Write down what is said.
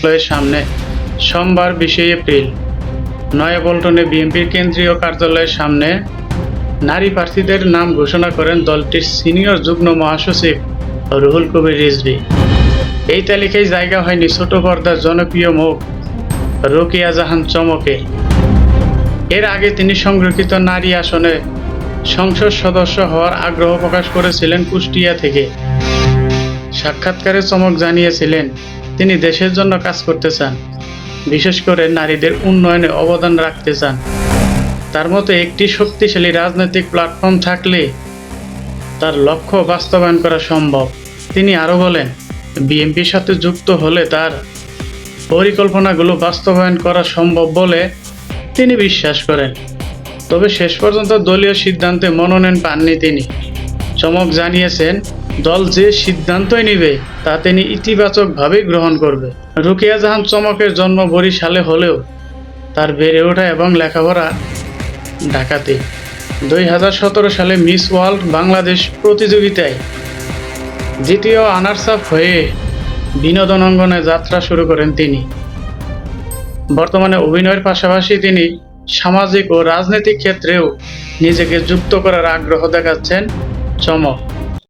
কার্যালয়ের সামনে সোমবার 20 এপ্রিল নয়াপল্টনে বিএনপির কেন্দ্রীয় কার্যালয়ের সামনে নারী প্রার্থীদের নাম ঘোষণা করেন দলটির সিনিয়র যুগ্ম মহাসচিব রুহুল কবির রিজভী। এই তালিকায় জায়গা হয়নি ছোট পর্দার জনপ্রিয় মুখ রোকেয়া জাহান চমকের। এর আগে তিনি সংরক্ষিত নারী আসনে সংসদ সদস্য হওয়ার আগ্রহ প্রকাশ করেছিলেন কুষ্টিয়া থেকে। সাক্ষাৎকারে চমক জানিয়েছিলেন তিনি দেশের জন্য কাজ করতে চান, বিশেষ করে নারীদের উন্নয়নে অবদান রাখতে চান। তার মতো একটি শক্তিশালী রাজনৈতিক প্ল্যাটফর্ম থাকলে তার লক্ষ্য বাস্তবায়ন করা সম্ভব। তিনি আরও বলেন, বিএনপির সাথে যুক্ত হলে তার পরিকল্পনাগুলো বাস্তবায়ন করা সম্ভব বলে তিনি বিশ্বাস করেন। তবে শেষ পর্যন্ত দলীয় সিদ্ধান্তে মনোনয়ন পাননি তিনি। চমক জানিয়েছেন, দল যে সিদ্ধান্তই নেবে তা তিনি ইতিবাচকভাবে গ্রহণ করবে। রোকেয়া জাহান চমকের জন্ম বরিশালে হলেও তার বেড়ে ওঠা এবং লেখাপড়া ঢাকাতে। 2017 সালে মিস ওয়ার্ল্ড বাংলাদেশ প্রতিযোগিতায় দ্বিতীয় রানার্স আপ হয়ে বিনোদন অঙ্গনে যাত্রা শুরু করেন তিনি। বর্তমানে অভিনয়ের পাশাপাশি তিনি সামাজিক ও রাজনৈতিক ক্ষেত্রেও নিজেকে যুক্ত করার আগ্রহ দেখাচ্ছেন চমক।